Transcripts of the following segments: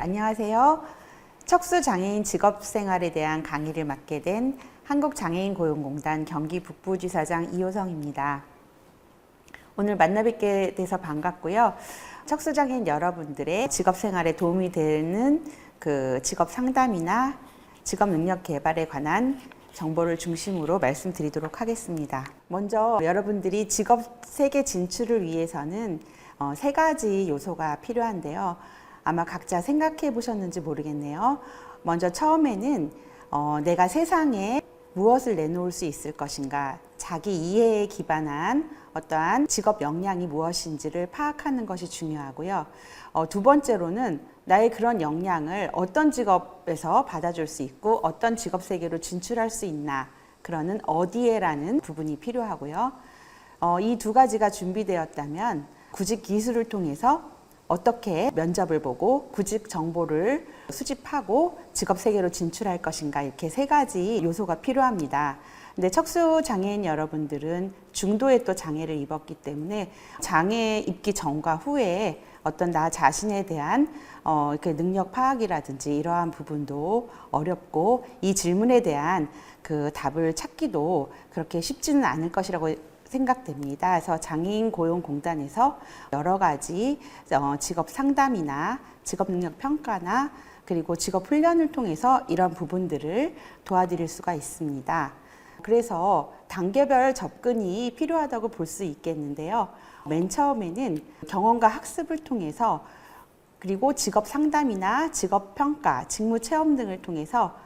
안녕하세요. 척수장애인 직업생활에 대한 강의를 맡게 된 한국장애인고용공단 경기북부지사장 이효성입니다. 오늘 만나 뵙게 돼서 반갑고요. 척수장애인 여러분들의 직업생활에 도움이 되는 직업 상담이나 직업 능력 개발에 관한 정보를 중심으로 말씀드리도록 하겠습니다. 먼저 여러분들이 직업 세계 진출을 위해서는 세 가지 요소가 필요한데요. 아마 각자 생각해 보셨는지 모르겠네요. 먼저 처음에는 내가 세상에 무엇을 내놓을 수 있을 것인가, 자기 이해에 기반한 어떠한 직업 역량이 무엇인지를 파악하는 것이 중요하고요. 두 번째로는 나의 그런 역량을 어떤 직업에서 받아줄 수 있고 어떤 직업 세계로 진출할 수 있나, 그러는 어디에라는 부분이 필요하고요. 이 두 가지가 준비되었다면 구직 기술을 통해서 어떻게 면접을 보고 구직 정보를 수집하고 직업 세계로 진출할 것인가, 이렇게 세 가지 요소가 필요합니다. 근데 척수 장애인 여러분들은 중도의 또 장애를 입었기 때문에 장애 입기 전과 후에 어떤 나 자신에 대한 이렇게 능력 파악이라든지 이러한 부분도 어렵고, 이 질문에 대한 그 답을 찾기도 그렇게 쉽지는 않을 것이라고 생각됩니다. 그래서 장애인고용공단에서 여러 가지 직업 상담이나 직업 능력 평가나 그리고 직업 훈련을 통해서 이런 부분들을 도와드릴 수가 있습니다. 그래서 단계별 접근이 필요하다고 볼 수 있겠는데요. 맨 처음에는 경험과 학습을 통해서, 그리고 직업 상담이나 직업 평가, 직무 체험 등을 통해서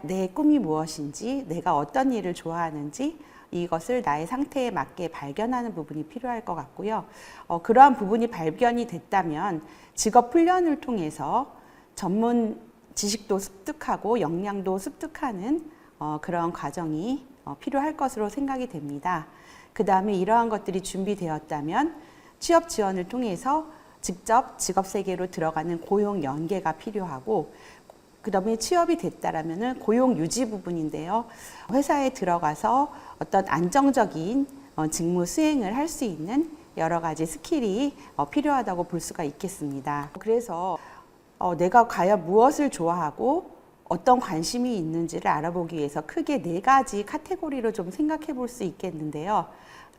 내 꿈이 무엇인지, 내가 어떤 일을 좋아하는지, 이것을 나의 상태에 맞게 발견하는 부분이 필요할 것 같고요. 그러한 부분이 발견이 됐다면 직업 훈련을 통해서 전문 지식도 습득하고 역량도 습득하는 그런 과정이 필요할 것으로 생각이 됩니다. 그 다음에 이러한 것들이 준비되었다면 취업 지원을 통해서 직접 직업 세계로 들어가는 고용 연계가 필요하고, 그 다음에 취업이 됐다라면 고용 유지 부분인데요. 회사에 들어가서 어떤 안정적인 직무 수행을 할 수 있는 여러 가지 스킬이 필요하다고 볼 수가 있겠습니다. 그래서 내가 과연 무엇을 좋아하고 어떤 관심이 있는지를 알아보기 위해서 크게 네 가지 카테고리로 좀 생각해 볼 수 있겠는데요.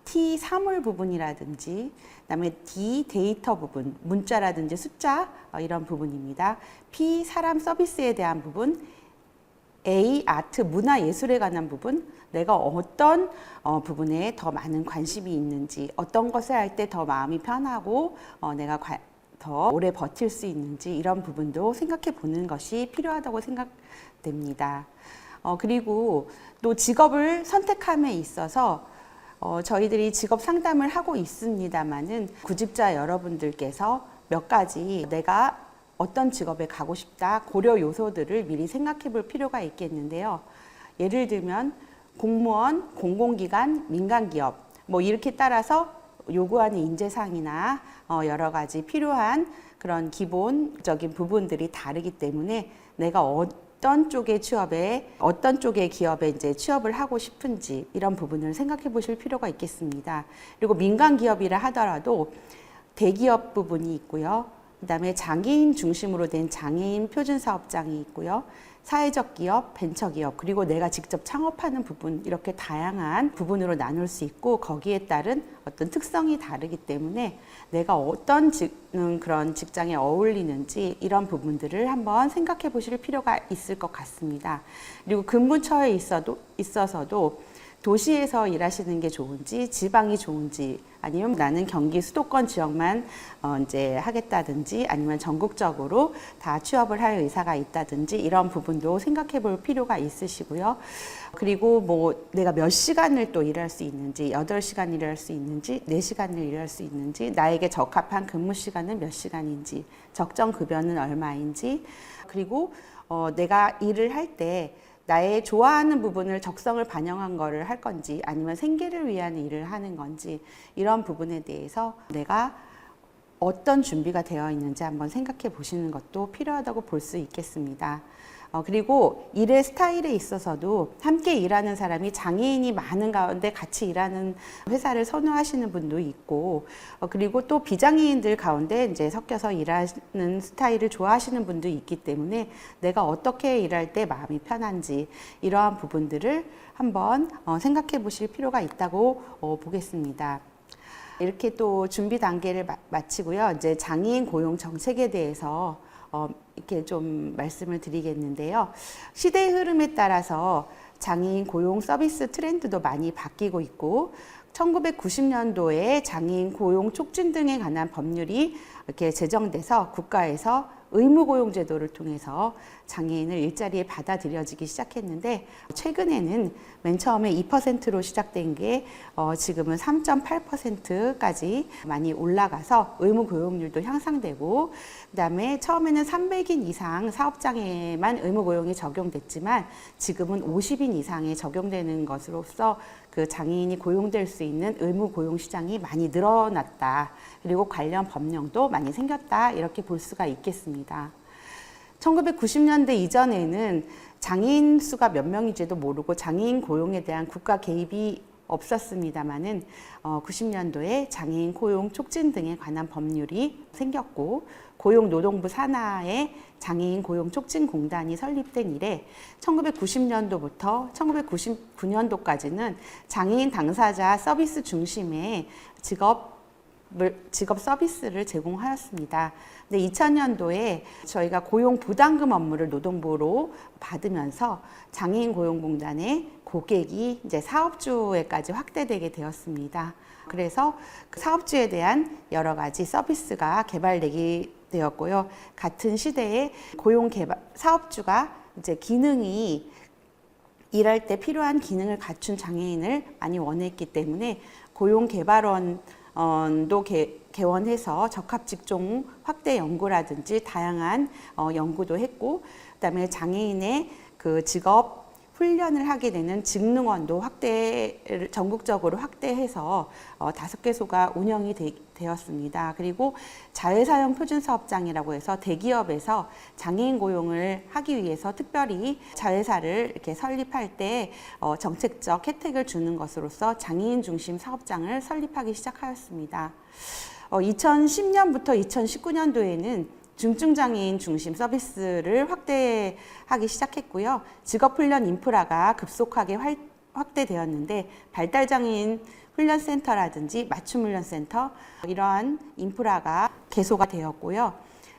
T, 사물 부분이라든지, 그다음에 D, 데이터 부분, 문자라든지 숫자, 이런 부분입니다. P, 사람 서비스에 대한 부분. A, 아트, 문화 예술에 관한 부분. 내가 어떤 부분에 더 많은 관심이 있는지, 어떤 것을 할 때 더 마음이 편하고 내가 더 오래 버틸 수 있는지, 이런 부분도 생각해 보는 것이 필요하다고 생각됩니다. 그리고 또 직업을 선택함에 있어서 저희들이 직업 상담을 하고 있습니다만은 구직자 여러분들께서 몇 가지 내가 어떤 직업에 가고 싶다, 고려 요소들을 미리 생각해 볼 필요가 있겠는데요. 예를 들면 공무원, 공공기관, 민간기업, 이렇게 따라서 요구하는 인재상이나 여러 가지 필요한 그런 기본적인 부분들이 다르기 때문에 내가 어떤 쪽의 취업에, 어떤 쪽의 기업에 이제 취업을 하고 싶은지, 이런 부분을 생각해 보실 필요가 있겠습니다. 그리고 민간 기업이라 하더라도 대기업 부분이 있고요. 그다음에 장애인 중심으로 된 장애인 표준 사업장이 있고요. 사회적 기업, 벤처 기업, 그리고 내가 직접 창업하는 부분, 이렇게 다양한 부분으로 나눌 수 있고, 거기에 따른 어떤 특성이 다르기 때문에 내가 어떤 그런 직장에 어울리는지, 이런 부분들을 한번 생각해 보실 필요가 있을 것 같습니다. 그리고 근무처에 있어서도 도시에서 일하시는 게 좋은지, 지방이 좋은지, 아니면 나는 경기 수도권 지역만 이제 하겠다든지, 아니면 전국적으로 다 취업을 할 의사가 있다든지, 이런 부분도 생각해 볼 필요가 있으시고요. 그리고 내가 몇 시간을 또 일할 수 있는지, 8시간 일할 수 있는지, 4시간을 일할 수 있는지, 나에게 적합한 근무 시간은 몇 시간인지, 적정 급여는 얼마인지, 그리고 내가 일을 할 때 나의 좋아하는 부분을 적성을 반영한 거를 할 건지, 아니면 생계를 위한 일을 하는 건지, 이런 부분에 대해서 내가 어떤 준비가 되어 있는지 한번 생각해 보시는 것도 필요하다고 볼 수 있겠습니다. 그리고 일의 스타일에 있어서도 함께 일하는 사람이 장애인이 많은 가운데 같이 일하는 회사를 선호하시는 분도 있고, 그리고 또 비장애인들 가운데 이제 섞여서 일하는 스타일을 좋아하시는 분도 있기 때문에 내가 어떻게 일할 때 마음이 편한지 이러한 부분들을 한번 생각해 보실 필요가 있다고 보겠습니다. 이렇게 또 준비 단계를 마치고요. 이제 장애인 고용 정책에 대해서 이렇게 좀 말씀을 드리겠는데요. 시대의 흐름에 따라서 장애인 고용 서비스 트렌드도 많이 바뀌고 있고, 1990년도에 장애인 고용 촉진 등에 관한 법률이 이렇게 제정돼서 국가에서 의무고용제도를 통해서 장애인을 일자리에 받아들여지기 시작했는데, 최근에는 맨 처음에 2%로 시작된 게 지금은 3.8%까지 많이 올라가서 의무고용률도 향상되고, 그다음에 처음에는 300인 이상 사업장에만 의무고용이 적용됐지만 지금은 50인 이상에 적용되는 것으로서 그 장애인이 고용될 수 있는 의무고용 시장이 많이 늘어났다. 그리고 관련 법령도 많이 생겼다. 이렇게 볼 수가 있겠습니다. 1990년대 이전에는 장애인 수가 몇 명인지도 모르고 장애인 고용에 대한 국가 개입이 없었습니다마는 90년도에 장애인 고용 촉진 등에 관한 법률이 생겼고, 고용노동부 산하에 장애인 고용 촉진 공단이 설립된 이래 1990년도부터 1999년도까지는 장애인 당사자 서비스 중심의 직업 서비스를 제공하였습니다. 근데 2000년도에 저희가 고용 부담금 업무를 노동부로 받으면서 장애인 고용공단의 고객이 이제 사업주에까지 확대되게 되었습니다. 그래서 그 사업주에 대한 여러 가지 서비스가 개발되게 되었고요. 같은 시대에 사업주가 이제 기능이 일할 때 필요한 기능을 갖춘 장애인을 많이 원했기 때문에 고용개발원도 개원해서 적합직종 확대 연구라든지 다양한 연구도 했고, 그다음에 장애인의 그 직업 훈련을 하게 되는 직능원도 전국적으로 확대해서 5개소가 운영이 되었습니다. 그리고 자회사형 표준사업장이라고 해서 대기업에서 장애인 고용을 하기 위해서 특별히 자회사를 이렇게 설립할 때 정책적 혜택을 주는 것으로서 장애인 중심 사업장을 설립하기 시작하였습니다. 2010년부터 2019년도에는 중증장애인 중심 서비스를 확대하기 시작했고요. 직업훈련 인프라가 급속하게 확대되었는데, 발달장애인 훈련센터라든지 맞춤훈련센터 이러한 인프라가 개소가 되었고요.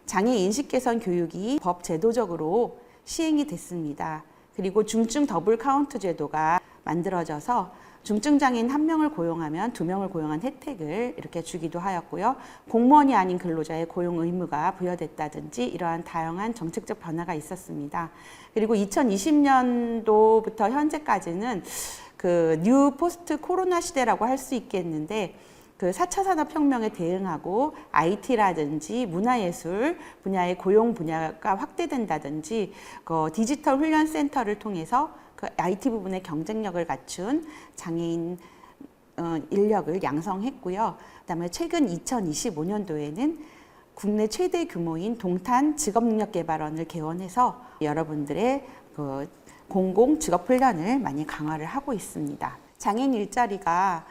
장애 인식 개선 교육이 법 제도적으로 시행이 됐습니다. 그리고 중증 더블 카운트 제도가 만들어져서 중증장애인 1명을 고용하면 2명을 고용한 혜택을 이렇게 주기도 하였고요. 공무원이 아닌 근로자의 고용 의무가 부여됐다든지 이러한 다양한 정책적 변화가 있었습니다. 그리고 2020년도부터 현재까지는 그 뉴 포스트 코로나 시대라고 할 수 있겠는데, 그 4차 산업혁명에 대응하고 IT라든지 문화예술 분야의 고용 분야가 확대된다든지, 그 디지털 훈련센터를 통해서 그 IT 부분의 경쟁력을 갖춘 장애인 인력을 양성했고요. 그다음에 최근 2025년도에는 국내 최대 규모인 동탄 직업능력개발원을 개원해서 여러분들의 그 공공 직업훈련을 많이 강화를 하고 있습니다. 장애인 일자리가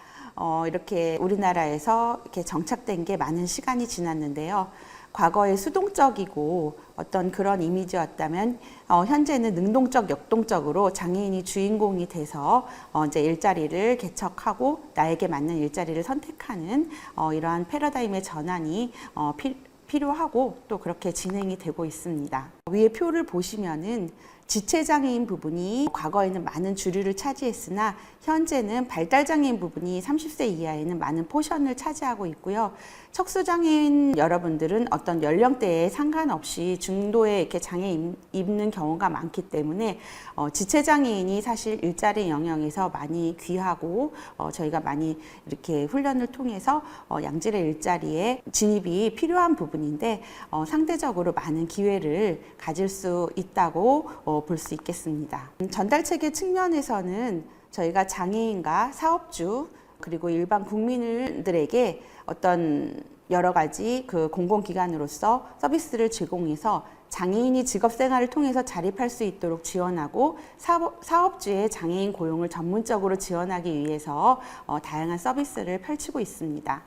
이렇게 우리나라에서 이렇게 정착된 게 많은 시간이 지났는데요. 과거에 수동적이고 어떤 그런 이미지였다면 현재는 능동적, 역동적으로 장애인이 주인공이 돼서 이제 일자리를 개척하고 나에게 맞는 일자리를 선택하는 이러한 패러다임의 전환이 필요하고 또 그렇게 진행이 되고 있습니다. 위에 표를 보시면은 지체장애인 부분이 과거에는 많은 주류를 차지했으나 현재는 발달장애인 부분이 30세 이하에는 많은 포션을 차지하고 있고요. 척수장애인 여러분들은 어떤 연령대에 상관없이 중도에 이렇게 장애 입는 경우가 많기 때문에 지체장애인이 사실 일자리 영역에서 많이 귀하고 저희가 많이 이렇게 훈련을 통해서 양질의 일자리에 진입이 필요한 부분인데 상대적으로 많은 기회를 가질 수 있다고 볼 수 있겠습니다. 전달체계 측면에서는 저희가 장애인과 사업주 그리고 일반 국민들에게 어떤 여러 가지 그 공공기관으로서 서비스를 제공해서 장애인이 직업생활을 통해서 자립할 수 있도록 지원하고 사업주의 장애인 고용을 전문적으로 지원하기 위해서 다양한 서비스를 펼치고 있습니다.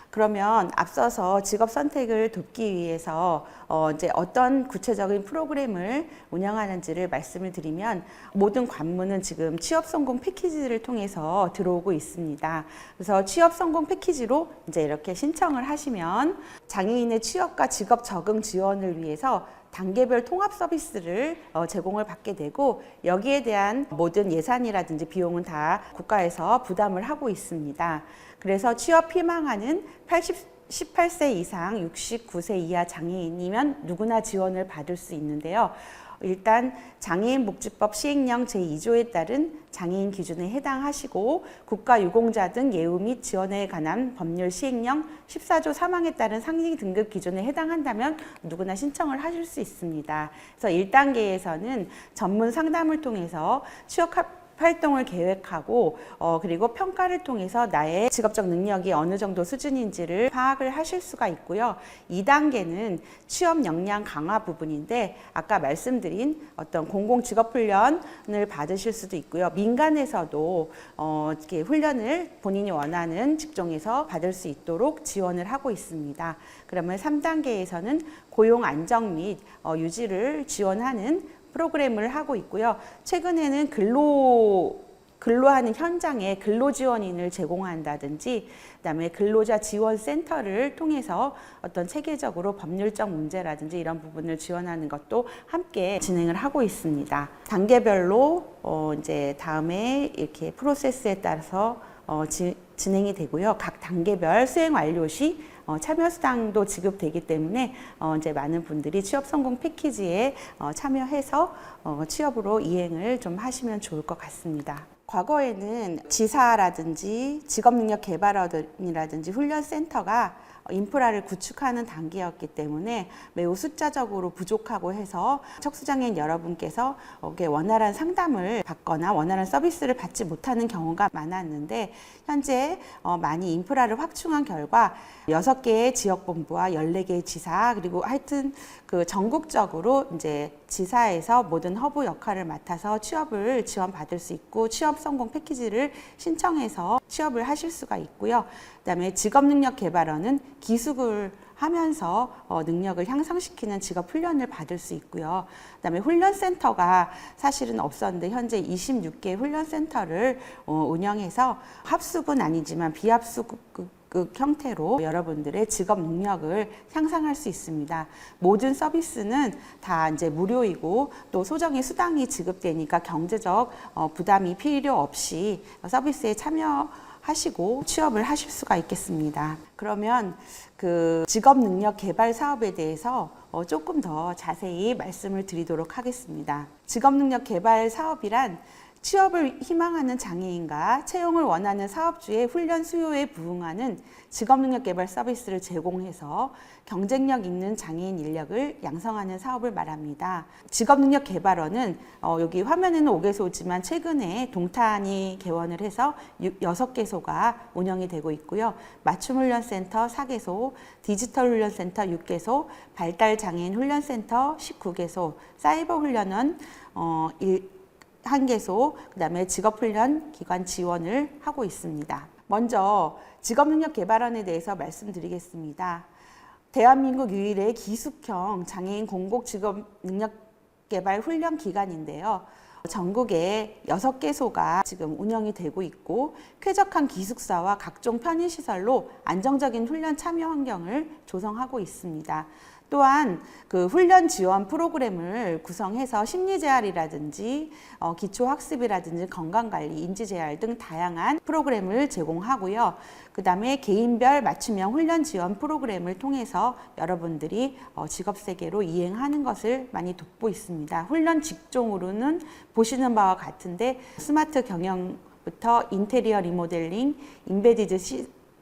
그러면 앞서서 직업 선택을 돕기 위해서 이제 어떤 구체적인 프로그램을 운영하는지를 말씀을 드리면, 모든 관문은 지금 취업 성공 패키지를 통해서 들어오고 있습니다. 그래서 취업 성공 패키지로 이제 이렇게 신청을 하시면 장애인의 취업과 직업 적응 지원을 위해서 단계별 통합 서비스를 제공을 받게 되고, 여기에 대한 모든 예산이라든지 비용은 다 국가에서 부담을 하고 있습니다. 그래서 취업 희망하는 18세 이상 69세 이하 장애인이면 누구나 지원을 받을 수 있는데요. 일단 장애인복지법 시행령 제2조에 따른 장애인 기준에 해당하시고, 국가유공자 등 예우 및 지원에 관한 법률 시행령 14조 3항에 따른 상위 등급 기준에 해당한다면 누구나 신청을 하실 수 있습니다. 그래서 1단계에서는 전문 상담을 통해서 취업 활동을 계획하고 그리고 평가를 통해서 나의 직업적 능력이 어느 정도 수준인지를 파악을 하실 수가 있고요. 2단계는 취업 역량 강화 부분인데, 아까 말씀드린 어떤 공공 직업 훈련을 받으실 수도 있고요. 민간에서도 이렇게 훈련을 본인이 원하는 직종에서 받을 수 있도록 지원을 하고 있습니다. 그러면 3단계에서는 고용 안정 및 유지를 지원하는 프로그램을 하고 있고요. 최근에는 근로하는 현장에 근로지원인을 제공한다든지, 그다음에 근로자 지원센터를 통해서 어떤 체계적으로 법률적 문제라든지 이런 부분을 지원하는 것도 함께 진행을 하고 있습니다. 단계별로 이제 다음에 이렇게 프로세스에 따라서 진행이 되고요. 각 단계별 수행 완료 시 참여수당도 지급되기 때문에 이제 많은 분들이 취업 성공 패키지에 참여해서 취업으로 이행을 좀 하시면 좋을 것 같습니다. 과거에는 지사라든지 직업능력개발원이라든지 훈련센터가 인프라를 구축하는 단계였기 때문에 매우 숫자적으로 부족하고 해서 척수장애인 여러분께서 원활한 상담을 받거나 원활한 서비스를 받지 못하는 경우가 많았는데, 현재 많이 인프라를 확충한 결과 6개의 지역본부와 14개의 지사, 그리고 하여튼 그 전국적으로 이제 지사에서 모든 허브 역할을 맡아서 취업을 지원받을 수 있고, 취업 성공 패키지를 신청해서 취업을 하실 수가 있고요. 그다음에 직업능력개발원은 기숙을 하면서 능력을 향상시키는 직업 훈련을 받을 수 있고요. 그다음에 훈련센터가 사실은 없었는데 현재 26개의 훈련센터를 운영해서 합숙은 아니지만 비합숙 형태로 여러분들의 직업 능력을 향상할 수 있습니다. 모든 서비스는 다 이제 무료이고 또 소정의 수당이 지급되니까 경제적 부담이 필요 없이 서비스에 참여하시고 취업을 하실 수가 있겠습니다. 그러면 그 직업 능력 개발 사업에 대해서 조금 더 자세히 말씀을 드리도록 하겠습니다. 직업 능력 개발 사업이란 취업을 희망하는 장애인과 채용을 원하는 사업주의 훈련 수요에 부응하는 직업능력 개발 서비스를 제공해서 경쟁력 있는 장애인 인력을 양성하는 사업을 말합니다. 직업능력 개발원은 여기 화면에는 5개소지만 최근에 동탄이 개원을 해서 6개소가 운영이 되고 있고요. 맞춤훈련센터 4개소, 디지털훈련센터 6개소, 발달장애인 훈련센터 19개소, 사이버훈련원 1개소, 그다음에 직업훈련 기관 지원을 하고 있습니다. 먼저 직업능력개발원에 대해서 말씀드리겠습니다. 대한민국 유일의 기숙형 장애인 공공 직업능력개발 훈련 기관인데요. 전국에 6개소가 지금 운영이 되고 있고, 쾌적한 기숙사와 각종 편의시설로 안정적인 훈련 참여 환경을 조성하고 있습니다. 또한 그 훈련 지원 프로그램을 구성해서 심리재활이라든지 기초학습이라든지 건강관리, 인지재활 등 다양한 프로그램을 제공하고요. 그 다음에 개인별 맞춤형 훈련 지원 프로그램을 통해서 여러분들이 직업세계로 이행하는 것을 많이 돕고 있습니다. 훈련 직종으로는 보시는 바와 같은데 스마트 경영부터 인테리어 리모델링, 인베디드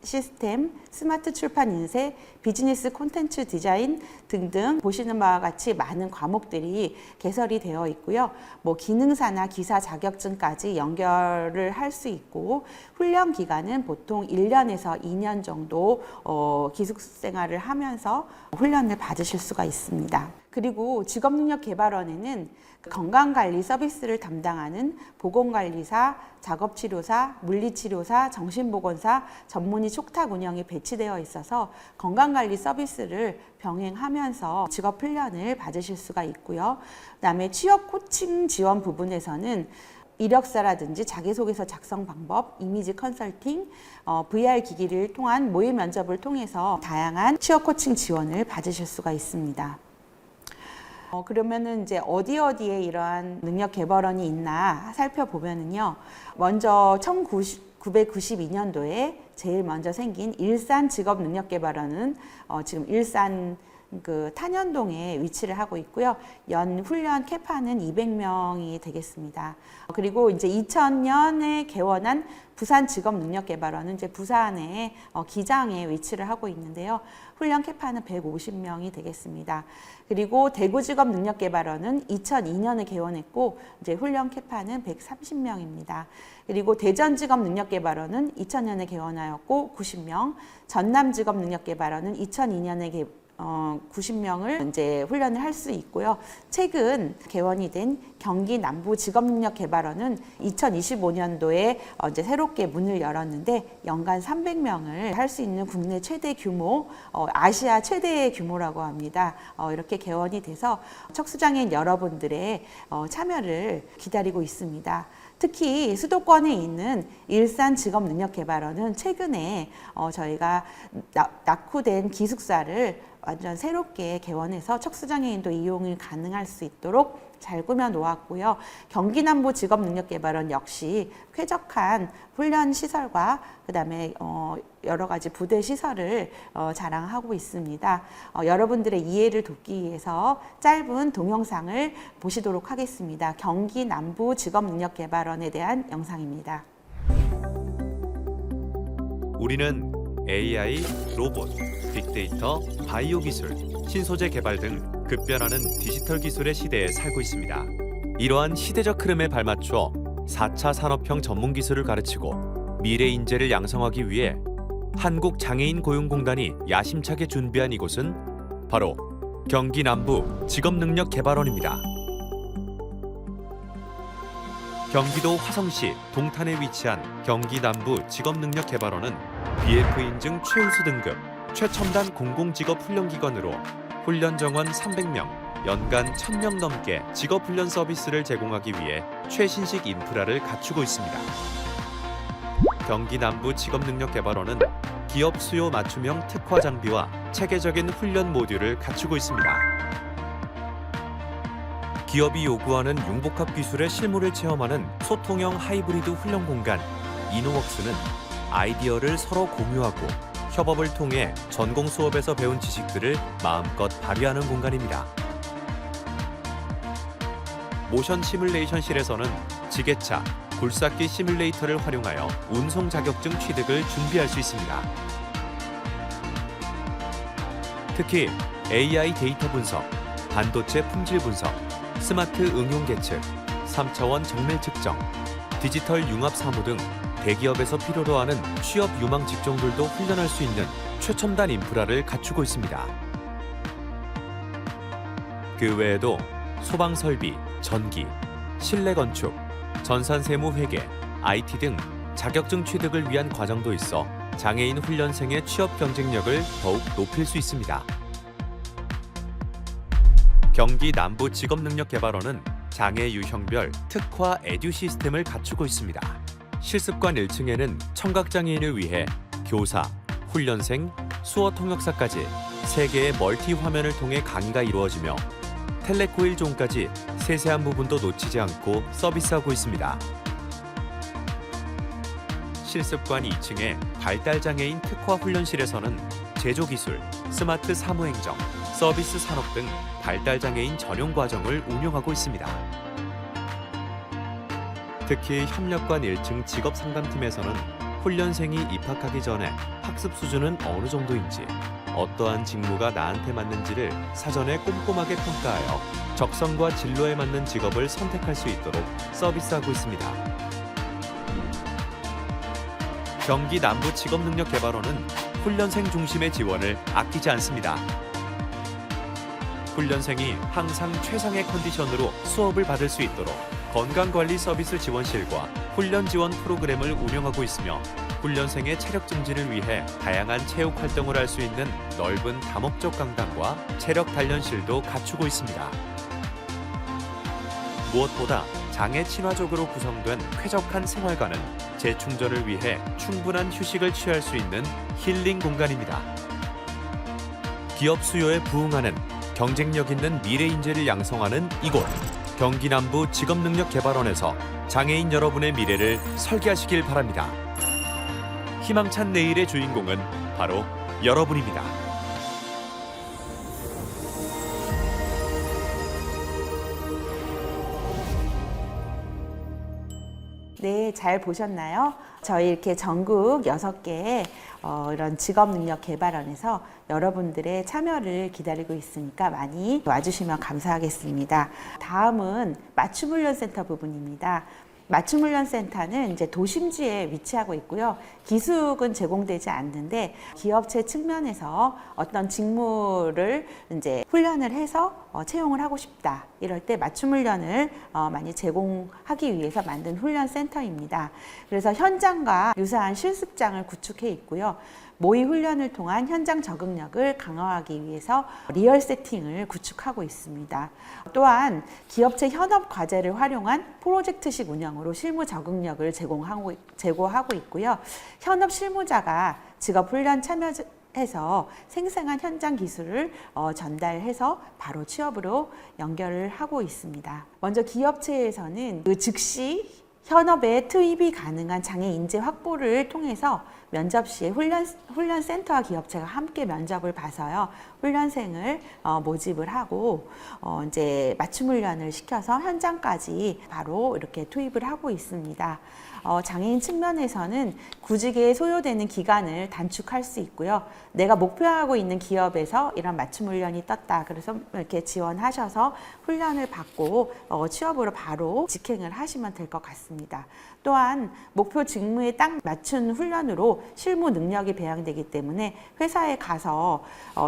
시스템, 스마트 출판 인쇄, 비즈니스 콘텐츠 디자인 등등 보시는 바와 같이 많은 과목들이 개설이 되어 있고요. 기능사나 기사 자격증까지 연결을 할 수 있고, 훈련 기간은 보통 1년에서 2년 정도 기숙 생활을 하면서 훈련을 받으실 수가 있습니다. 그리고 직업능력개발원에는 건강관리 서비스를 담당하는 보건관리사, 작업치료사, 물리치료사, 정신보건사, 전문의 촉탁 운영이 배치되어 있어서 건강관리 서비스를 병행하면서 직업훈련을 받으실 수가 있고요. 그다음에 취업 코칭 지원 부분에서는 이력서라든지 자기소개서 작성 방법, 이미지 컨설팅, VR 기기를 통한 모의 면접을 통해서 다양한 취업 코칭 지원을 받으실 수가 있습니다. 그러면은 이제 어디에 이러한 능력 개발원이 있나 살펴보면은요. 먼저 1992년도에 제일 먼저 생긴 일산 직업능력개발원은 지금 일산 탄현동에 위치를 하고 있고요. 연 훈련 캐파는 200명이 되겠습니다. 그리고 이제 2000년에 개원한 부산 직업능력개발원은 이제 부산의 기장에 위치를 하고 있는데요. 훈련 캐파는 150명이 되겠습니다. 그리고 대구 직업능력개발원은 2002년에 개원했고 이제 훈련 캐파는 130명입니다. 그리고 대전 직업능력개발원은 2000년에 개원하였고 90명, 전남 직업능력개발원은 2002년에 90명을 이제 훈련을 할 수 있고요. 최근 개원이 된 경기 남부 직업능력개발원은 2025년도에 이제 새롭게 문을 열었는데 연간 300명을 할 수 있는 국내 최대 규모, 아시아 최대 규모라고 합니다. 이렇게 개원이 돼서 척수장애인 여러분들의 참여를 기다리고 있습니다. 특히 수도권에 있는 일산 직업능력개발원은 최근에 저희가 낙후된 기숙사를 완전 새롭게 개원해서 척수장애인도 이용이 가능할 수 있도록 잘 꾸며 놓았고요. 경기 남부 직업능력개발원 역시 쾌적한 훈련 시설과 그다음에 여러 가지 부대 시설을 자랑하고 있습니다. 여러분들의 이해를 돕기 위해서 짧은 동영상을 보시도록 하겠습니다. 경기 남부 직업능력개발원에 대한 영상입니다. 우리는 AI, 로봇, 빅데이터, 바이오 기술, 신소재 개발 등 급변하는 디지털 기술의 시대에 살고 있습니다. 이러한 시대적 흐름에 발맞춰 4차 산업형 전문 기술을 가르치고 미래 인재를 양성하기 위해 한국장애인고용공단이 야심차게 준비한 이곳은 바로 경기 남부 직업능력개발원입니다. 경기도 화성시 동탄에 위치한 경기 남부 직업능력개발원은 BF 인증 최우수 등급 최첨단 공공직업 훈련기관으로 훈련 정원 300명, 연간 1000명 넘게 직업훈련 서비스를 제공하기 위해 최신식 인프라를 갖추고 있습니다. 경기 남부 직업능력개발원은 기업 수요 맞춤형 특화 장비와 체계적인 훈련 모듈을 갖추고 있습니다. 기업이 요구하는 융복합 기술의 실무를 체험하는 소통형 하이브리드 훈련 공간 이노웍스는 아이디어를 서로 공유하고 협업을 통해 전공 수업에서 배운 지식들을 마음껏 발휘하는 공간입니다. 모션 시뮬레이션실에서는 지게차, 굴삭기 시뮬레이터를 활용하여 운송 자격증 취득을 준비할 수 있습니다. 특히 AI 데이터 분석, 반도체 품질 분석, 스마트 응용 계측, 3차원 정밀 측정, 디지털 융합 사무 등 대기업에서 필요로 하는 취업 유망 직종들도 훈련할 수 있는 최첨단 인프라를 갖추고 있습니다. 그 외에도 소방 설비, 전기, 실내 건축, 전산 세무 회계, IT 등 자격증 취득을 위한 과정도 있어 장애인 훈련생의 취업 경쟁력을 더욱 높일 수 있습니다. 경기 남부 직업능력개발원은 장애 유형별 특화 에듀 시스템을 갖추고 있습니다. 실습관 1층에는 청각장애인을 위해 교사, 훈련생, 수어 통역사까지 3개의 멀티 화면을 통해 강의가 이루어지며 텔레코일 존까지 세세한 부분도 놓치지 않고 서비스하고 있습니다. 실습관 2층의 발달장애인 특화 훈련실에서는 제조기술, 스마트 사무행정, 서비스 산업 등 발달장애인 전용 과정을 운영하고 있습니다. 특히 협력관 1층 직업상담팀에서는 훈련생이 입학하기 전에 학습 수준은 어느 정도인지, 어떠한 직무가 나한테 맞는지를 사전에 꼼꼼하게 평가하여 적성과 진로에 맞는 직업을 선택할 수 있도록 서비스하고 있습니다. 경기 남부 직업능력개발원은 훈련생 중심의 지원을 아끼지 않습니다. 훈련생이 항상 최상의 컨디션으로 수업을 받을 수 있도록 건강관리 서비스 지원실과 훈련 지원 프로그램을 운영하고 있으며 훈련생의 체력 증진을 위해 다양한 체육 활동을 할 수 있는 넓은 다목적 강당과 체력 단련실도 갖추고 있습니다. 무엇보다 장애 친화적으로 구성된 쾌적한 생활관은 재충전을 위해 충분한 휴식을 취할 수 있는 힐링 공간입니다. 기업 수요에 부응하는 경쟁력 있는 미래 인재를 양성하는 이곳 경기 남부 직업능력개발원에서 장애인 여러분의 미래를 설계하시길 바랍니다. 희망찬 내일의 주인공은 바로 여러분입니다. 네, 잘 보셨나요? 저희 이렇게 전국 6개의 이런 직업능력개발원에서 여러분들의 참여를 기다리고 있으니까 많이 와주시면 감사하겠습니다. 다음은 맞춤훈련센터 부분입니다. 맞춤훈련센터는 이제 도심지에 위치하고 있고요. 기숙은 제공되지 않는데 기업체 측면에서 어떤 직무를 이제 훈련을 해서 채용을 하고 싶다. 이럴 때 맞춤훈련을 많이 제공하기 위해서 만든 훈련센터입니다. 그래서 현장과 유사한 실습장을 구축해 있고요. 모의 훈련을 통한 현장 적응력을 강화하기 위해서 리얼 세팅을 구축하고 있습니다. 또한 기업체 현업 과제를 활용한 프로젝트식 운영으로 실무 적응력을 제고하고 있고요. 현업 실무자가 직업 훈련 참여해서 생생한 현장 기술을 전달해서 바로 취업으로 연결을 하고 있습니다. 먼저 기업체에서는 즉시 현업에 투입이 가능한 장애 인재 확보를 통해서 면접 시에 훈련센터와 기업체가 함께 면접을 봐서요. 훈련생을 모집을 하고 이제 맞춤 훈련을 시켜서 현장까지 바로 이렇게 투입을 하고 있습니다. 장애인 측면에서는 구직에 소요되는 기간을 단축할 수 있고요. 내가 목표하고 있는 기업에서 이런 맞춤 훈련이 떴다. 그래서 이렇게 지원하셔서 훈련을 받고 취업으로 바로 직행을 하시면 될 것 같습니다. 또한 목표 직무에 딱 맞춘 훈련으로 실무 능력이 배양되기 때문에 회사에 가서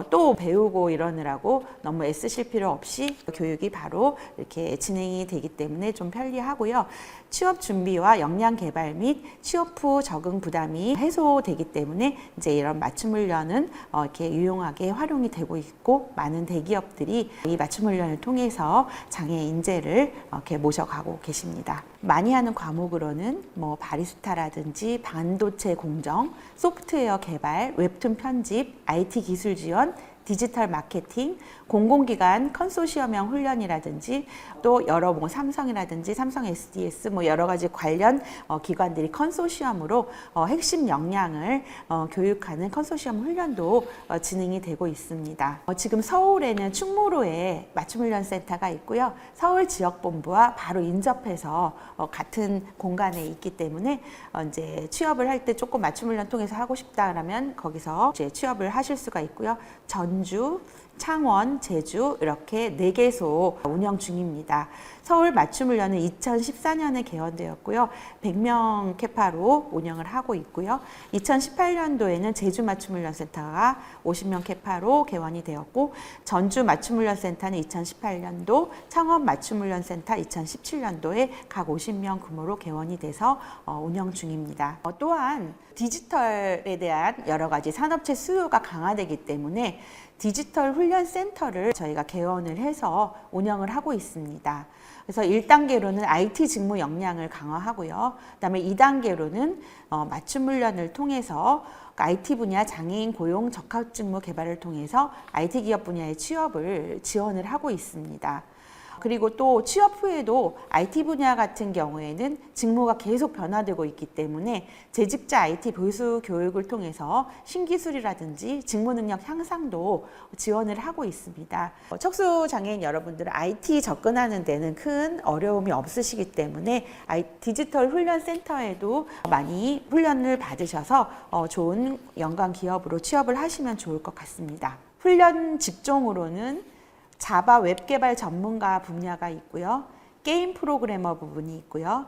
또 배우고 이러느라고 너무 애쓰실 필요 없이 교육이 바로 이렇게 진행이 되기 때문에 좀 편리하고요. 취업 준비와 역량 개발 및 취업 후 적응 부담이 해소되기 때문에 이제 이런 맞춤 훈련은 이렇게 유용하게 활용이 되고 있고 많은 대기업들이 이 맞춤 훈련을 통해서 장애 인재를 이렇게 모셔가고 계십니다. 많이 하는 과목으로는 뭐 바리스타라든지 반도체 공정, 소프트웨어 개발, 웹툰 편집, IT 기술 지원, 디지털 마케팅, 공공기관 컨소시엄형 훈련이라든지 또 여러 뭐 삼성이라든지 삼성 SDS 뭐 여러 가지 관련 기관들이 컨소시엄으로 핵심 역량을 교육하는 컨소시엄 훈련도 진행이 되고 있습니다. 지금 서울에는 충무로에 맞춤훈련센터가 있고요. 서울지역본부와 바로 인접해서 같은 공간에 있기 때문에 이제 취업을 할 때 조금 맞춤훈련 통해서 하고 싶다 그러면 거기서 이제 취업을 하실 수가 있고요. 전주, 창원, 제주 이렇게 4개소 운영 중입니다. 서울 맞춤훈련은 2014년에 개원되었고요. 100명 캐파로 운영을 하고 있고요. 2018년도에는 제주 맞춤훈련센터가 50명 캐파로 개원이 되었고 전주 맞춤훈련센터는 2018년도, 창원 맞춤훈련센터 2017년도에 각 50명 규모로 개원이 돼서 운영 중입니다. 또한 디지털에 대한 여러 가지 산업체 수요가 강화되기 때문에 디지털 훈련센터를 저희가 개원을 해서 운영을 하고 있습니다. 그래서 1단계로는 IT 직무 역량을 강화하고요. 그다음에 2단계로는 맞춤 훈련을 통해서 IT 분야 장애인 고용 적합 직무 개발을 통해서 IT 기업 분야의 취업을 지원을 하고 있습니다. 그리고 또 취업 후에도 IT 분야 같은 경우에는 직무가 계속 변화되고 있기 때문에 재직자 IT 보수 교육을 통해서 신기술이라든지 직무 능력 향상도 지원을 하고 있습니다. 척수장애인 여러분들은 IT 접근하는 데는 큰 어려움이 없으시기 때문에 디지털 훈련센터에도 많이 훈련을 받으셔서 좋은 연관 기업으로 취업을 하시면 좋을 것 같습니다. 훈련 직종으로는 자바 웹 개발 전문가 분야가 있고요. 게임 프로그래머 부분이 있고요.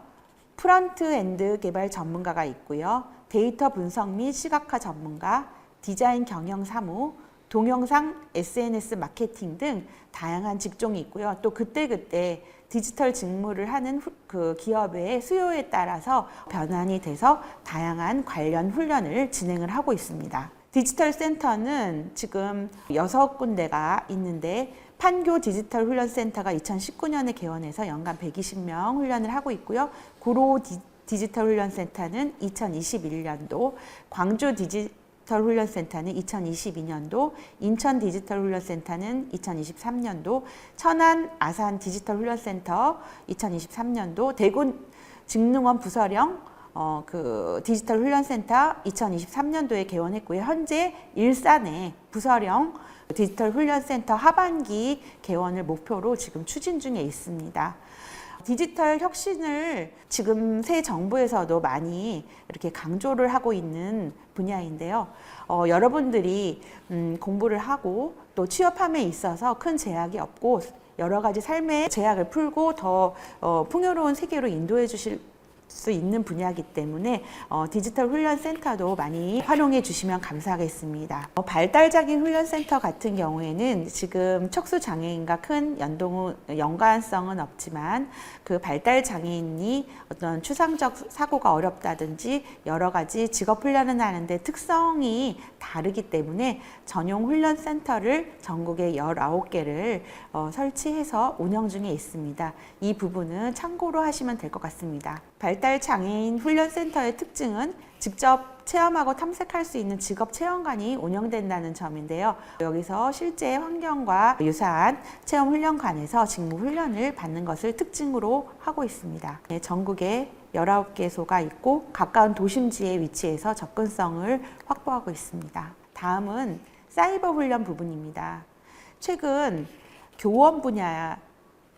프론트엔드 개발 전문가가 있고요. 데이터 분석 및 시각화 전문가, 디자인 경영 사무, 동영상, SNS 마케팅 등 다양한 직종이 있고요. 또 그때그때 디지털 직무를 하는 그 기업의 수요에 따라서 변환이 돼서 다양한 관련 훈련을 진행을 하고 있습니다. 디지털 센터는 지금 6군데가 있는데 판교 디지털 훈련센터가 2019년에 개원해서 연간 120명 훈련을 하고 있고요. 구로 디지털 훈련센터는 2021년도, 광주 디지털 훈련센터는 2022년도, 인천 디지털 훈련센터는 2023년도, 천안 아산 디지털 훈련센터 2023년도, 대구 직능원 부서령 디지털 훈련센터 2023년도에 개원했고요. 현재 일산에 부서령 디지털 훈련센터 하반기 개원을 목표로 지금 추진 중에 있습니다. 디지털 혁신을 지금 새 정부에서도 많이 이렇게 강조를 하고 있는 분야인데요. 여러분들이 공부를 하고 또 취업함에 있어서 큰 제약이 없고 여러 가지 삶의 제약을 풀고 더 풍요로운 세계로 인도해 주실 수 있는 분야이기 때문에 디지털 훈련센터도 많이 활용해 주시면 감사하겠습니다. 발달장애인 훈련센터 같은 경우에는 지금 척수장애인과 큰 연관성은 없지만 그 발달장애인이 어떤 추상적 사고가 어렵다든지 여러 가지 직업 훈련을 하는데 특성이 다르기 때문에 전용 훈련센터를 전국에 19개를 설치해서 운영 중에 있습니다. 이 부분은 참고로 하시면 될 것 같습니다. 발달장애인 훈련센터의 특징은 직접 체험하고 탐색할 수 있는 직업체험관이 운영된다는 점인데요. 여기서 실제 환경과 유사한 체험훈련관에서 직무훈련을 받는 것을 특징으로 하고 있습니다. 전국에 19개소가 있고 가까운 도심지에 위치해서 접근성을 확보하고 있습니다. 다음은 사이버 훈련 부분입니다. 최근 교원 분야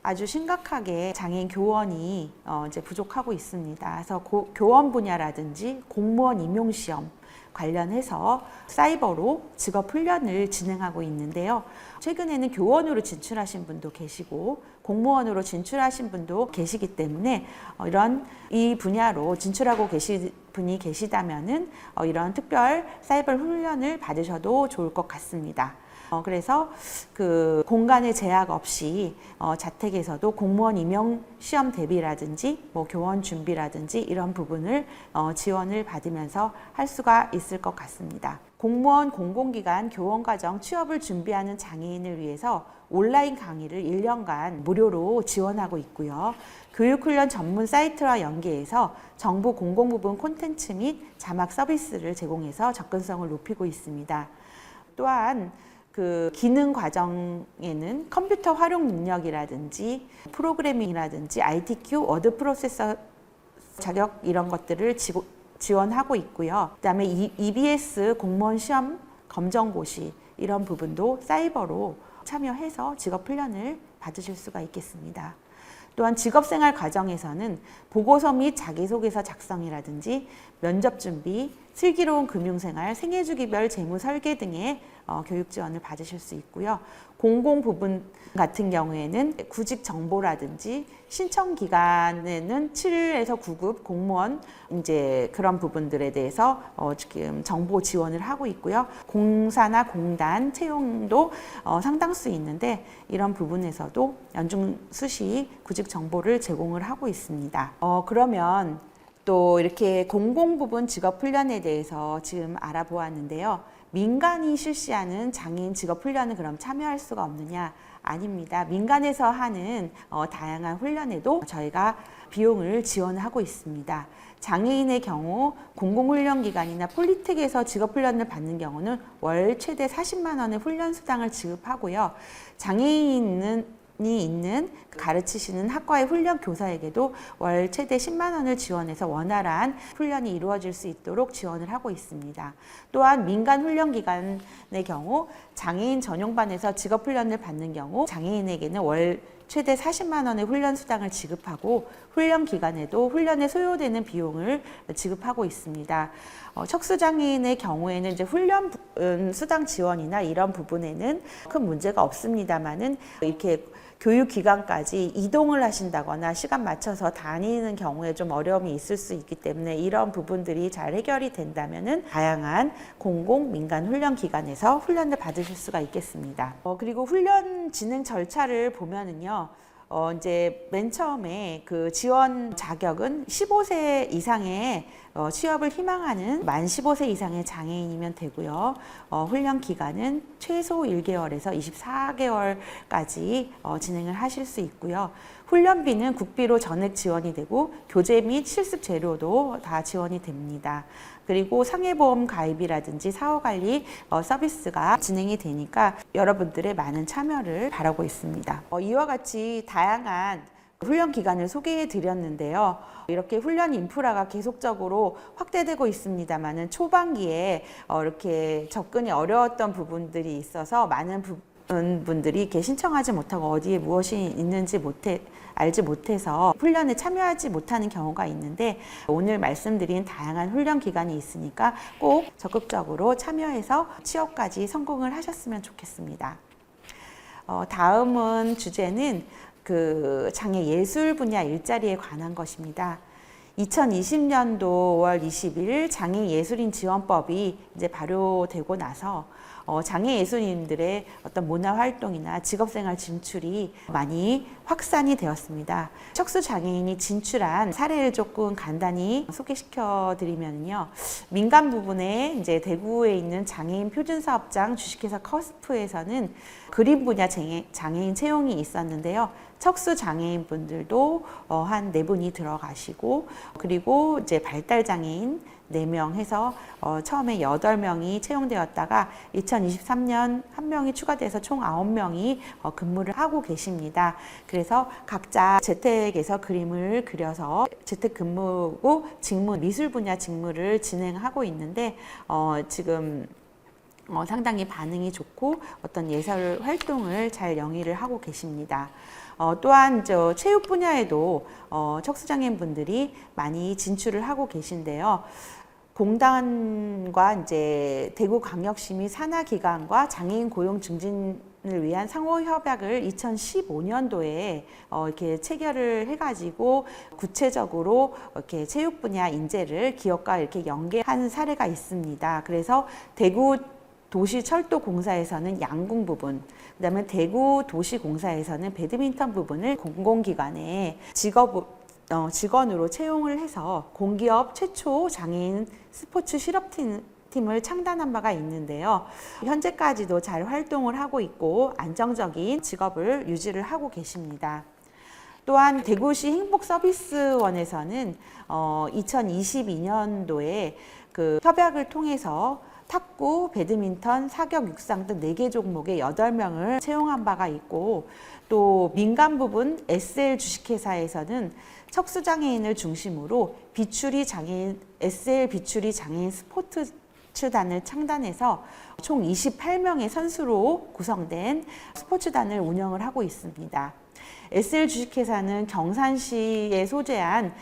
아주 심각하게 장애인 교원이 이제 부족하고 있습니다. 그래서 교원 분야라든지 공무원 임용시험 관련해서 사이버로 직업 훈련을 진행하고 있는데요. 최근에는 교원으로 진출하신 분도 계시고 공무원으로 진출하신 분도 계시기 때문에 이런 이 분야로 진출하고 계신 분이 계시다면은 이런 특별 사이버 훈련을 받으셔도 좋을 것 같습니다. 그래서 그 공간의 제약 없이 자택에서도 공무원 임용 시험 대비라든지 뭐 교원 준비라든지 이런 부분을 지원을 받으면서 할 수가 있을 것 같습니다. 공무원 공공기관 교원과정 취업을 준비하는 장애인을 위해서 온라인 강의를 1년간 무료로 지원하고 있고요. 교육훈련 전문 사이트와 연계해서 정부 공공부문 콘텐츠 및 자막 서비스를 제공해서 접근성을 높이고 있습니다. 또한 그 기능 과정에는 컴퓨터 활용 능력이라든지 프로그래밍이라든지 ITQ, 워드 프로세서 자격 이런 것들을 지원하고 있고요. 그다음에 EBS 공무원 시험 검정고시 이런 부분도 사이버로 참여해서 직업 훈련을 받으실 수가 있겠습니다. 또한 직업생활 과정에서는 보고서 및 자기소개서 작성이라든지 면접 준비, 슬기로운 금융생활, 생애주기별 재무 설계 등의 교육 지원을 받으실 수 있고요. 공공 부분 같은 경우에는 구직 정보라든지 신청 기간에는 7에서 9급 공무원 이제 그런 부분들에 대해서 지금 정보 지원을 하고 있고요. 공사나 공단 채용도 상당수 있는데 이런 부분에서도 연중 수시 구직 정보를 제공을 하고 있습니다. 그러면 또 이렇게 공공 부분 직업 훈련에 대해서 지금 알아보았는데요. 민간이 실시하는 장애인 직업 훈련은 그럼 참여할 수가 없느냐? 아닙니다. 민간에서 하는 다양한 훈련에도 저희가 비용을 지원하고 있습니다. 장애인의 경우 공공훈련기관이나 폴리텍에서 직업훈련을 받는 경우는 월 최대 40만 원의 훈련수당을 지급하고요. 장애인은 있는 가르치시는 학과의 훈련 교사에게도 월 최대 10만 원을 지원해서 원활한 훈련이 이루어질 수 있도록 지원을 하고 있습니다. 또한 민간 훈련기관의 경우 장애인 전용반에서 직업훈련을 받는 경우 장애인에게는 월 최대 40만 원의 훈련 수당을 지급하고 훈련 기간에도 훈련에 소요되는 비용을 지급하고 있습니다. 척수장애인의 경우에는 이제 훈련 수당 지원이나 이런 부분에는 큰 문제가 없습니다만은 이렇게 교육기관까지 이동을 하신다거나 시간 맞춰서 다니는 경우에 좀 어려움이 있을 수 있기 때문에 이런 부분들이 잘 해결이 된다면은 다양한 공공, 민간 훈련기관에서 훈련을 받으실 수가 있겠습니다. 그리고 훈련 진행 절차를 보면은요. 이제 맨 처음에 그 지원 자격은 15세 이상의 취업을 희망하는 만 15세 이상의 장애인이면 되고요. 훈련 기간은 최소 1개월에서 24개월까지 진행을 하실 수 있고요. 훈련비는 국비로 전액 지원이 되고 교재 및 실습 재료도 다 지원이 됩니다. 그리고 상해보험 가입이라든지 사후관리 서비스가 진행이 되니까 여러분들의 많은 참여를 바라고 있습니다. 이와 같이 다양한 훈련 기간을 소개해 드렸는데요. 이렇게 훈련 인프라가 계속적으로 확대되고 있습니다만은 초반기에 이렇게 접근이 어려웠던 부분들이 있어서 많은 분들이 이렇게 신청하지 못하고 어디에 무엇이 있는지 알지 못해서 훈련에 참여하지 못하는 경우가 있는데 오늘 말씀드린 다양한 훈련 기간이 있으니까 꼭 적극적으로 참여해서 취업까지 성공을 하셨으면 좋겠습니다. 다음은 주제는 그 장애 예술 분야 일자리에 관한 것입니다. 2020년도 5월 20일 장애예술인 지원법이 이제 발효되고 나서 장애예술인들의 어떤 문화활동이나 직업생활 진출이 많이 확산이 되었습니다. 척수장애인이 진출한 사례를 조금 간단히 소개시켜 드리면요. 민간 부분에 이제 대구에 있는 장애인 표준사업장 주식회사 커스프에서는 그림 분야 장애인 채용이 있었는데요. 척수 장애인 분들도 한 4분이 들어가시고 그리고 이제 발달 장애인 4명 해서 처음에 8명이 채용되었다가 2023년 1명이 추가돼서 총 9명이 근무를 하고 계십니다. 그래서 각자 재택에서 그림을 그려서 재택근무고 직무 미술 분야 직무를 진행하고 있는데 지금 상당히 반응이 좋고 어떤 예술 활동을 잘 영위를 하고 계십니다. 또한 체육 분야에도 척수장애인 분들이 많이 진출을 하고 계신데요. 공단과 이제 대구광역시 및 산하기관과 장애인 고용 증진을 위한 상호 협약을 2015년도에 이렇게 체결을 해가지고 구체적으로 이렇게 체육 분야 인재를 기업과 이렇게 연계한 사례가 있습니다. 그래서 대구 도시철도공사에서는 양궁 부분, 그다음에 대구 도시공사에서는 배드민턴 부분을 공공기관에 직원으로 채용을 해서 공기업 최초 장애인 스포츠 실업팀을 창단한 바가 있는데요. 현재까지도 잘 활동을 하고 있고 안정적인 직업을 유지를 하고 계십니다. 또한 대구시 행복서비스원에서는 2022년도에 그 협약을 통해서 탁구, 배드민턴, 사격, 육상 등 4개 종목에 8명을 채용한 바가 있고 또 민간 부분 SL 주식회사에서는 척수장애인을 중심으로 SL 비추리 장애인 스포츠단을 창단해서 총 28명의 선수로 구성된 스포츠단을 운영을 하고 있습니다. SL 주식회사는 경산시에 소재한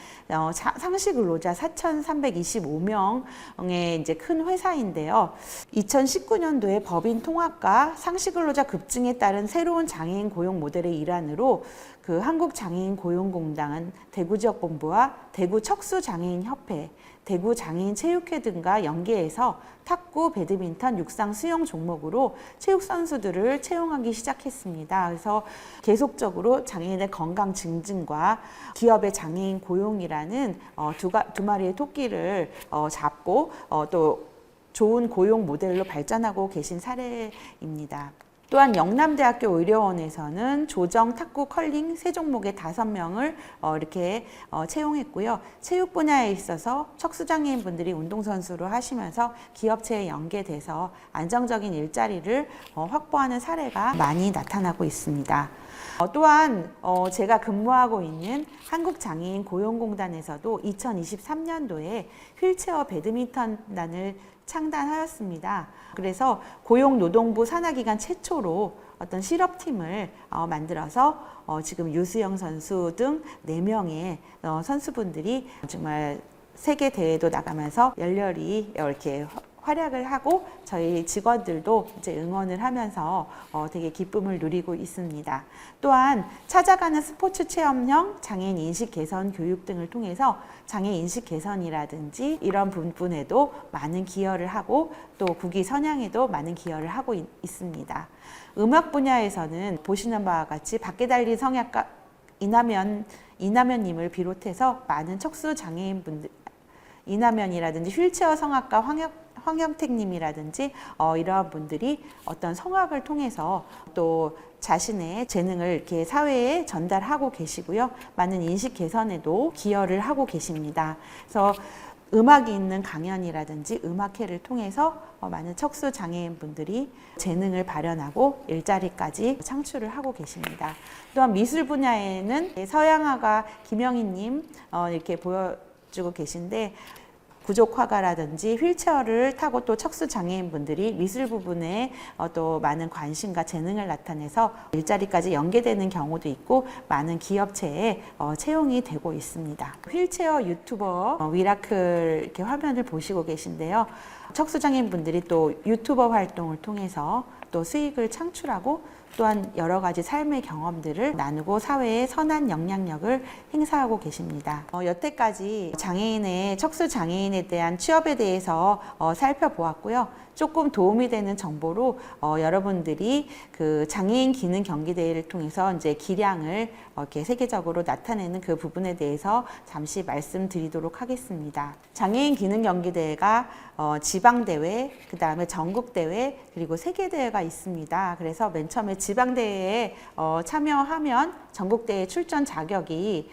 상시 근로자 4,325명의 이제 큰 회사인데요. 2019년도에 법인 통합과 상시 근로자 급증에 따른 새로운 장애인 고용 모델의 일환으로 그 한국장애인고용공단 대구지역본부와 대구척수장애인협회, 대구장애인체육회 등과 연계해서 탁구, 배드민턴, 육상, 수영 종목으로 체육 선수들을 채용하기 시작했습니다. 그래서 계속적으로 장애인의 건강 증진과 기업의 장애인 고용이라는 두 마리의 토끼를 잡고 또 좋은 고용 모델로 발전하고 계신 사례입니다. 또한 영남대학교 의료원에서는 조정, 탁구, 컬링 세 종목의 5명을 이렇게 채용했고요. 체육 분야에 있어서 척수장애인 분들이 운동선수로 하시면서 기업체에 연계돼서 안정적인 일자리를 확보하는 사례가 많이 나타나고 있습니다. 또한 제가 근무하고 있는 한국장애인고용공단에서도 2023년도에 휠체어 배드민턴단을 창단하였습니다. 그래서 고용노동부 산하기관 최초로 어떤 실업팀을 만들어서 지금 유수영 선수 등 4명의 선수분들이 정말 세계 대회도 나가면서 열렬히 이렇게 활약을 하고 저희 직원들도 이제 응원을 하면서 되게 기쁨을 누리고 있습니다. 또한 찾아가는 스포츠 체험형 장애인 인식 개선 교육 등을 통해서 장애 인식 개선이라든지 이런 부분에도 많은 기여를 하고 또 국위 선양에도 많은 기여를 하고 있습니다. 음악 분야에서는 보시는 바와 같이 밖에 달린 성악가 이남현님을 비롯해서 많은 척수 장애인분들, 이남현이라든지 휠체어 성악가 황영택님이라든지 이러한 분들이 어떤 성악을 통해서 또 자신의 재능을 이렇게 사회에 전달하고 계시고요. 많은 인식 개선에도 기여를 하고 계십니다. 그래서 음악이 있는 강연이라든지 음악회를 통해서 많은 척수 장애인분들이 재능을 발현하고 일자리까지 창출을 하고 계십니다. 또한 미술 분야에는 서양화가 김영희님 이렇게 보여주고 계신데 부족화가라든지 휠체어를 타고 또 척수 장애인분들이 미술 부분에 또 많은 관심과 재능을 나타내서 일자리까지 연계되는 경우도 있고 많은 기업체에 채용이 되고 있습니다. 휠체어 유튜버 위라클 이렇게 화면을 보시고 계신데요. 척수 장애인분들이 또 유튜버 활동을 통해서 또 수익을 창출하고 또한 여러 가지 삶의 경험들을 나누고 사회에 선한 영향력을 행사하고 계십니다. 여태까지 장애인의 척수 장애인에 대한 취업에 대해서 살펴보았고요. 조금 도움이 되는 정보로 여러분들이 그 장애인 기능 경기대회를 통해서 이제 기량을 이렇게 세계적으로 나타내는 그 부분에 대해서 잠시 말씀드리도록 하겠습니다. 장애인 기능 경기대회가 지방대회, 그 다음에 전국대회, 그리고 세계대회가 있습니다. 그래서 맨 처음에 지방대회에 참여하면 전국대회 출전 자격이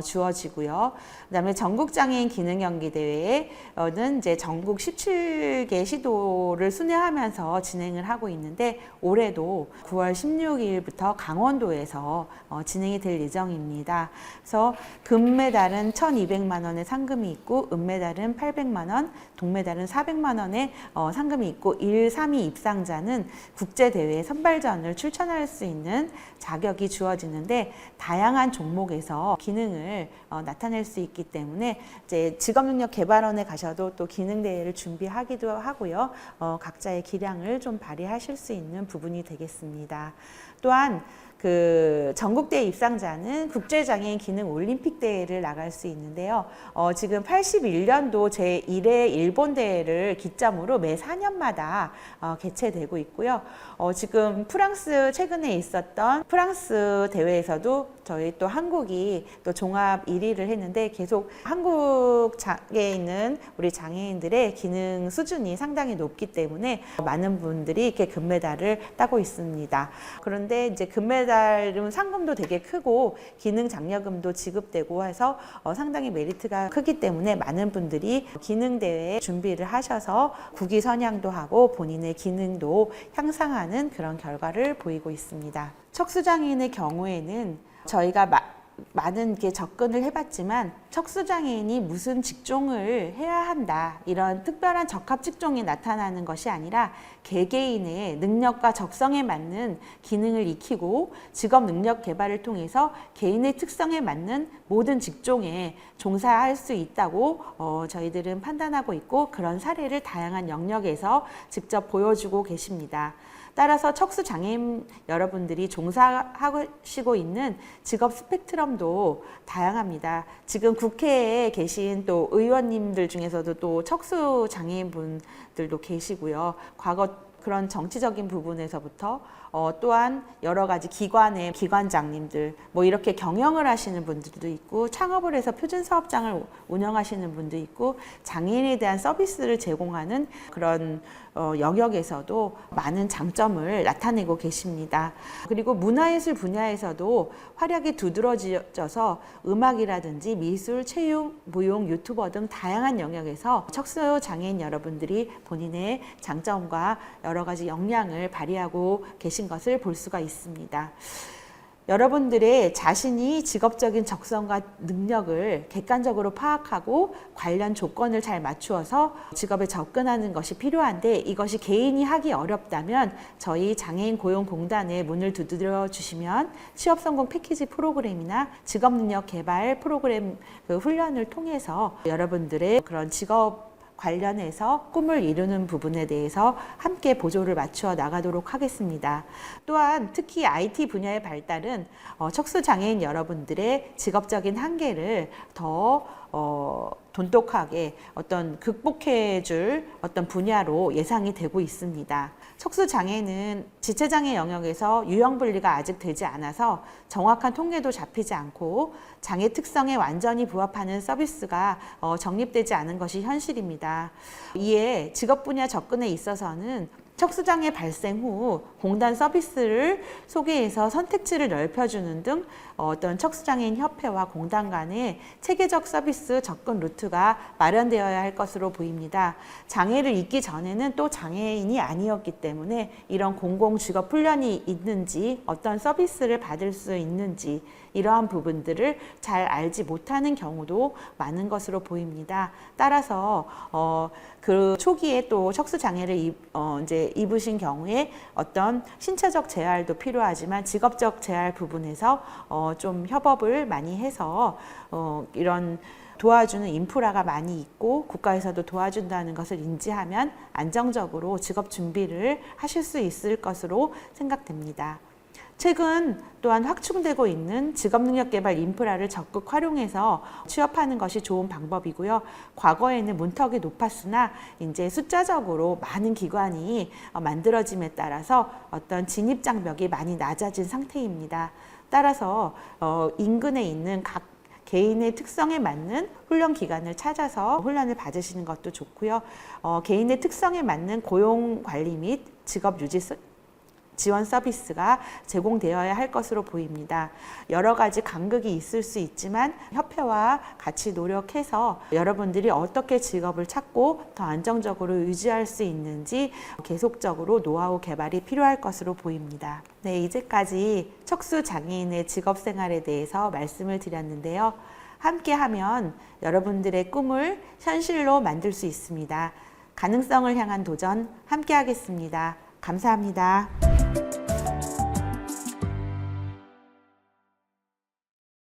주어지고요. 그 다음에 전국장애인 기능경기대회는 이제 전국 17개 시도를 순회하면서 진행을 하고 있는데 올해도 9월 16일부터 강원도에서 진행이 될 예정입니다. 그래서 금메달은 1,200만 원의 상금이 있고 은메달은 800만 원, 동메달은 400만 원의 상금이 있고 1, 3위 입상자는 국제대회 선발전을 출전할 수 있는 자격이 주어지는데 다양한 종목에서 기능을 나타낼 수 있기 때문에 이제 직업능력개발원에 가셔도 또 기능대회를 준비하기도 하고요. 각자의 기량을 좀 발휘하실 수 있는 부분이 되겠습니다. 또한 그 전국대회 입상자는 국제장애인 기능 올림픽 대회를 나갈 수 있는데요. 지금 81년도 제1회 일본 대회를 기점으로 매 4년마다 개최되고 있고요. 지금 프랑스 최근에 있었던 프랑스 대회에서도 저희 또 한국이 또 종합 1위를 했는데 계속 한국 장애인은 우리 장애인들의 기능 수준이 상당히 높기 때문에 많은 분들이 이렇게 금메달을 따고 있습니다. 그런데 이제 금메달은 상금도 되게 크고 기능 장려금도 지급되고 해서 상당히 메리트가 크기 때문에 많은 분들이 기능 대회 준비를 하셔서 국위 선양도 하고 본인의 기능도 향상하는 그런 결과를 보이고 있습니다. 척수장애인의 경우에는 저희가 많은 게 접근을 해봤지만 척수장애인이 무슨 직종을 해야 한다 이런 특별한 적합 직종이 나타나는 것이 아니라 개개인의 능력과 적성에 맞는 기능을 익히고 직업 능력 개발을 통해서 개인의 특성에 맞는 모든 직종에 종사할 수 있다고 저희들은 판단하고 있고 그런 사례를 다양한 영역에서 직접 보여주고 계십니다. 따라서 척수 장애인 여러분들이 종사하시고 있는 직업 스펙트럼도 다양합니다. 지금 국회에 계신 또 의원님들 중에서도 또 척수 장애인 분들도 계시고요. 과거 그런 정치적인 부분에서부터 또한 여러 가지 기관의 기관장님들 뭐 이렇게 경영을 하시는 분들도 있고 창업을 해서 표준 사업장을 운영하시는 분도 있고 장애인에 대한 서비스를 제공하는 그런 영역에서도 많은 장점을 나타내고 계십니다. 그리고 문화예술 분야에서도 활약이 두드러져서 음악이라든지 미술, 체육, 무용, 유튜버 등 다양한 영역에서 척수 장애인 여러분들이 본인의 장점과 여러 가지 역량을 발휘하고 계신 것을 볼 수가 있습니다. 여러분들의 자신이 직업적인 적성과 능력을 객관적으로 파악하고 관련 조건을 잘 맞추어서 직업에 접근하는 것이 필요한데 이것이 개인이 하기 어렵다면 저희 장애인 고용공단에 문을 두드려 주시면 취업성공 패키지 프로그램이나 직업능력 개발 프로그램 그 훈련을 통해서 여러분들의 그런 직업 관련해서 꿈을 이루는 부분에 대해서 함께 보조를 맞추어 나가도록 하겠습니다. 또한 특히 IT 분야의 발달은 척수장애인 여러분들의 직업적인 한계를 더 돈독하게 극복해 줄 어떤 분야로 예상이 되고 있습니다. 척수장애는 지체장애 영역에서 유형 분리가 아직 되지 않아서 정확한 통계도 잡히지 않고 장애 특성에 완전히 부합하는 서비스가 정립되지 않은 것이 현실입니다. 이에 직업 분야 접근에 있어서는 척수장애 발생 후 공단 서비스를 소개해서 선택지를 넓혀주는 등 어떤 척수장애인 협회와 공단 간의 체계적 서비스 접근 루트가 마련되어야 할 것으로 보입니다. 장애를 잊기 전에는 또 장애인이 아니었기 때문에 이런 공공 직업 훈련이 있는지 어떤 서비스를 받을 수 있는지 이러한 부분들을 잘 알지 못하는 경우도 많은 것으로 보입니다. 따라서 그 초기에 또 척수 장애를 이제 입으신 경우에 어떤 신체적 재활도 필요하지만 직업적 재활 부분에서 좀 협업을 많이 해서 이런 도와주는 인프라가 많이 있고 국가에서도 도와준다는 것을 인지하면 안정적으로 직업 준비를 하실 수 있을 것으로 생각됩니다. 최근 또한 확충되고 있는 직업능력개발 인프라를 적극 활용해서 취업하는 것이 좋은 방법이고요. 과거에는 문턱이 높았으나 이제 숫자적으로 많은 기관이 만들어짐에 따라서 어떤 진입 장벽이 많이 낮아진 상태입니다. 따라서 인근에 있는 각 개인의 특성에 맞는 훈련 기관을 찾아서 훈련을 받으시는 것도 좋고요. 개인의 특성에 맞는 고용 관리 및 직업 유지 지원 서비스가 제공되어야 할 것으로 보입니다. 여러 가지 간극이 있을 수 있지만 협회와 같이 노력해서 여러분들이 어떻게 직업을 찾고 더 안정적으로 유지할 수 있는지 계속적으로 노하우 개발이 필요할 것으로 보입니다. 네, 이제까지 척수 장애인의 직업 생활에 대해서 말씀을 드렸는데요. 함께하면 여러분들의 꿈을 현실로 만들 수 있습니다. 가능성을 향한 도전 함께하겠습니다. 감사합니다.